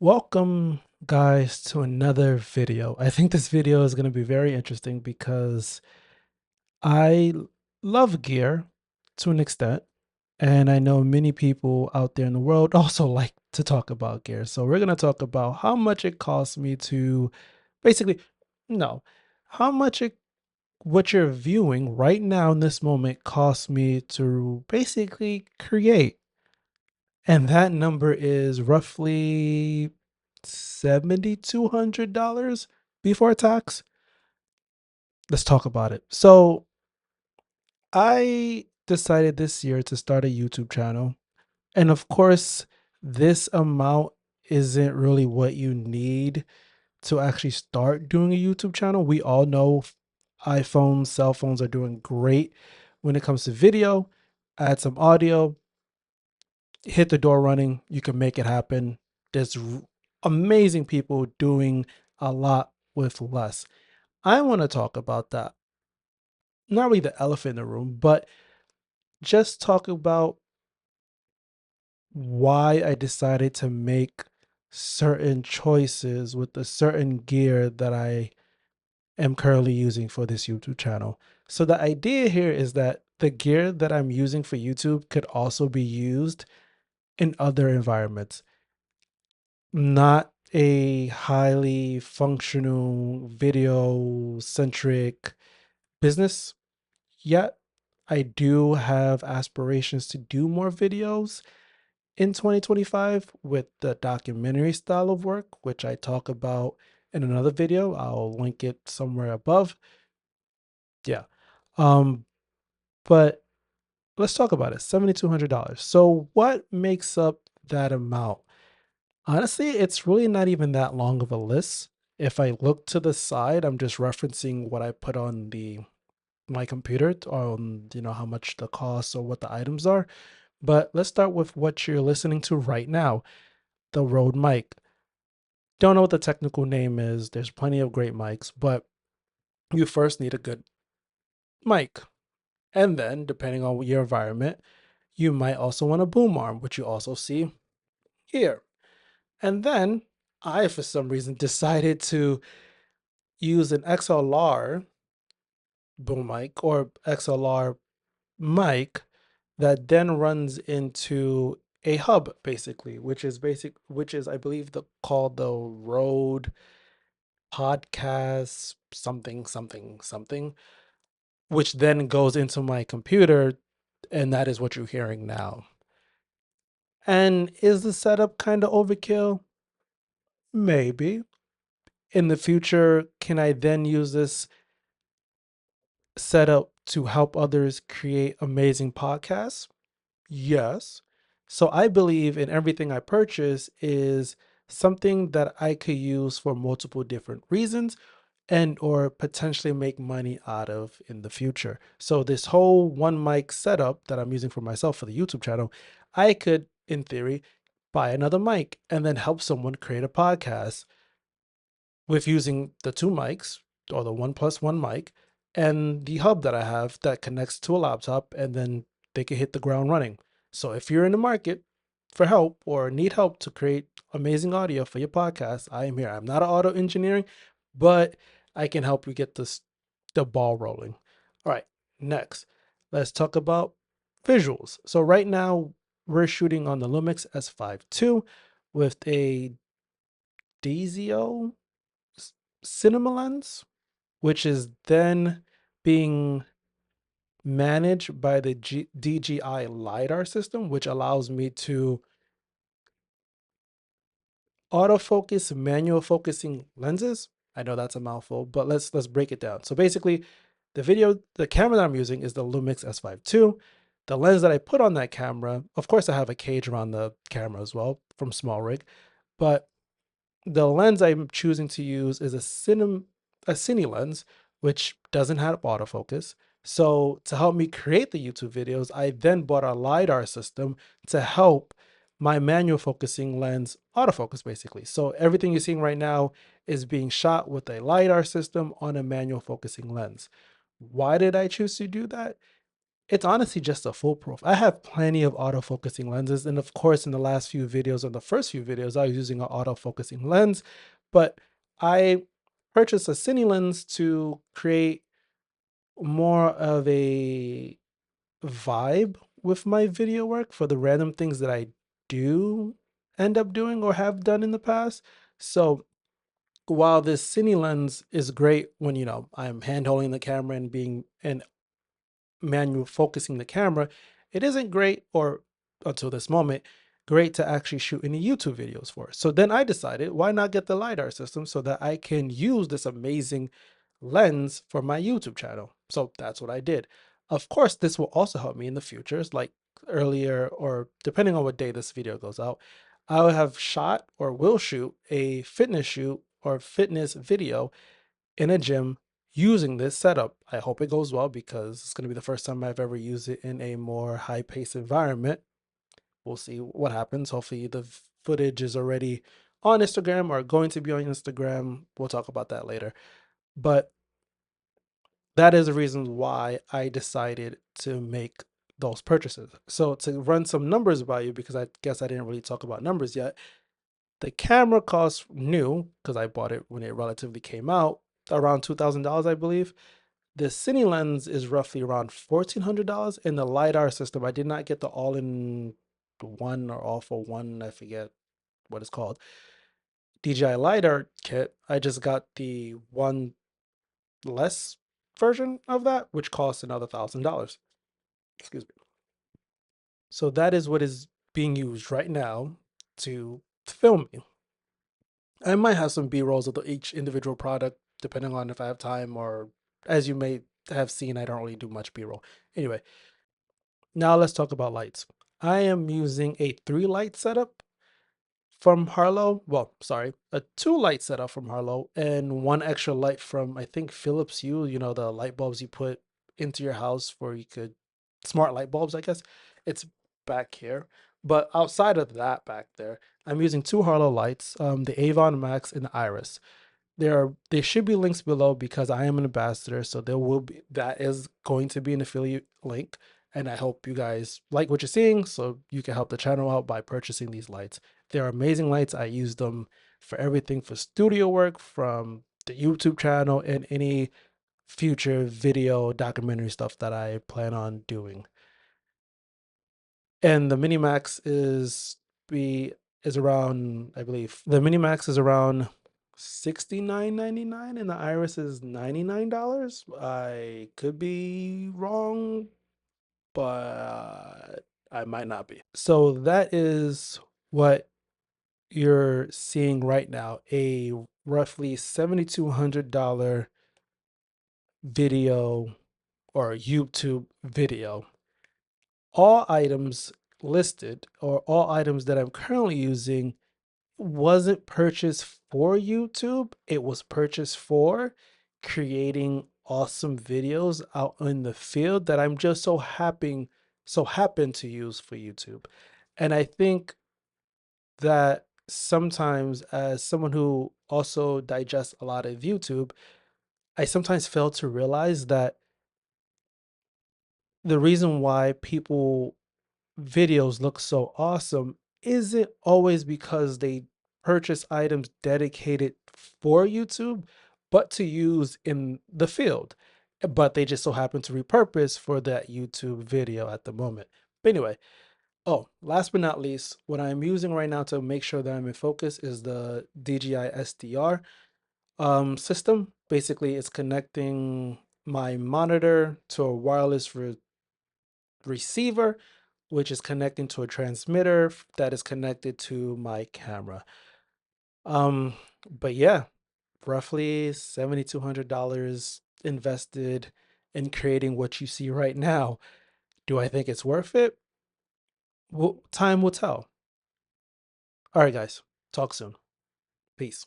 Welcome guys to another video. I think this video is going to be very interesting because I love gear to an extent, and I know many people out there in the world also like to talk about gear. So we're going to talk about how much it costs me to basically no, how much it what you're viewing right now in this moment costs me to basically create. And that number is roughly $7,200 before tax. Let's talk about it. So, I decided this year to start a YouTube channel. And of course, this amount isn't really what you need to actually start doing a YouTube channel. We all know iPhones, cell phones are doing great when it comes to video. Add some audio, hit the door running, you can make it happen. There's amazing people doing a lot with less. I want to talk about that. Not really the elephant in the room, but just talk about why I decided to make certain choices with the certain gear that I am currently using for this YouTube channel. So the idea here is that the gear that I'm using for YouTube could also be used in other environments. Not a highly functional video centric business yet. I do have aspirations to do more videos in 2025 with the documentary style of work, which I talk about in another video. I'll link it somewhere above. Yeah. Um, but let's talk about it. $7,200. So what makes up that amount? Honestly, it's really not even that long of a list. If I look to the side, I'm just referencing what I put on the my computer on, how much the cost or what the items are. But let's start with what you're listening to right now, the Rode mic. Don't know what the technical name is. There's plenty of great mics, but you first need a good mic. And then, depending on your environment, you might also want a boom arm, which you also see here. And then I, for some reason, decided to use an XLR boom mic or XLR mic that then runs into a hub basically, which is I believe the called the Rode podcast something something something, which then goes into my computer, and that is what you're hearing now. And is the setup kind of overkill? Maybe. In the future, can I then use this set up to help others create amazing podcasts? Yes. So I believe in everything I purchase is something that I could use for multiple different reasons and or potentially make money out of in the future. So this whole one mic setup that I'm using for myself for the YouTube channel, I could in theory buy another mic and then help someone create a podcast with using the two mics or the 1+1 mic and the hub that I have that connects to a laptop, and then they can hit the ground running. So if you're in the market for help or need help to create amazing audio for your podcast, I am here. I'm not an audio engineering, but I can help you get the ball rolling. All right, next, let's talk about visuals. So right now we're shooting on the Lumix S5II with a DZO cinema lens, which is then being managed by the DJI LiDAR system, which allows me to autofocus manual focusing lenses. I know that's a mouthful, but let's break it down. So basically, the camera that I'm using is the Lumix S5II. The lens that I put on that camera, of course, I have a cage around the camera as well from SmallRig, but the lens I'm choosing to use is a cine lens, which doesn't have autofocus. So to help me create the YouTube videos, I then bought a LiDAR system to help my manual focusing lens autofocus basically. So everything you're seeing right now is being shot with a LiDAR system on a manual focusing lens. Why did I choose to do that? it's honestly just a foolproof. I have plenty of autofocusing lenses, and of course, in the last few videos, or the first few videos, I was using an autofocusing lens, but I purchased a cine lens to create more of a vibe with my video work for the random things that I do end up doing or have done in the past. So while this cine lens is great when, I'm hand holding the camera and being and manual focusing the camera, it isn't great, or until this moment, great to actually shoot any YouTube videos for. So then I decided, why not get the LiDAR system so that I can use this amazing lens for my YouTube channel? So that's what I did. Of course, this will also help me in the futures, like earlier, or depending on what day this video goes out, I will have shot or will shoot a fitness shoot or fitness video in a gym using this setup. I hope it goes well because it's going to be the first time I've ever used it in a more high-paced environment. We'll see what happens. Hopefully the footage is already on Instagram or going to be on Instagram. We'll talk about that later. But that is the reason why I decided to make those purchases. So to run some numbers by you, because I guess I didn't really talk about numbers yet, the camera costs new, because I bought it when it relatively came out, around $2,000, I believe. The cine lens is roughly around $1,400, and the LiDAR system, I did not get the all-in one or all for one, I forget what it's called, DJI LiDAR kit. I just got the one less version of that, which costs another $1,000. Excuse me. So that is what is being used right now to film me. I might have some B-rolls of each individual product, depending on if I have time, or as you may have seen, I don't really do much B-roll. Anyway, now let's talk about lights. I am using a 3-light setup from Harlow. Well, sorry, a 2-light setup from Harlow and one extra light from, I think, Philips Hue, the light bulbs you put into your house where you could, smart light bulbs, I guess. It's back here. But outside of that back there, I'm using 2 Harlow lights, the Avon Max and the Iris. There should be links below because I am an ambassador, so that is going to be an affiliate link, and I hope you guys like what you're seeing so you can help the channel out by purchasing these lights. They're amazing lights. I use them for everything, for studio work, from the YouTube channel, and any future video documentary stuff that I plan on doing. And the Minimax is around, I believe the Minimax is around $69.99 and the Iris is $99. I could be wrong, but I might not be. So that is what you're seeing right now, a roughly $7,200 video or YouTube video. All items listed, or all items that I'm currently using, wasn't purchased for YouTube. It was purchased for creating awesome videos out in the field that I'm just happen to use for YouTube. And I think that sometimes, as someone who also digests a lot of YouTube, I sometimes fail to realize that the reason why people videos look so awesome isn't always because they purchase items dedicated for YouTube, but to use in the field. But they just so happen to repurpose for that YouTube video at the moment. But anyway, oh, last but not least, what I'm using right now to make sure that I'm in focus is the DJI SDR system. Basically, it's connecting my monitor to a wireless receiver, which is connecting to a transmitter that is connected to my camera. But yeah, roughly $7,200 invested in creating what you see right now. Do I think it's worth it? Well, time will tell. All right, guys, talk soon. Peace.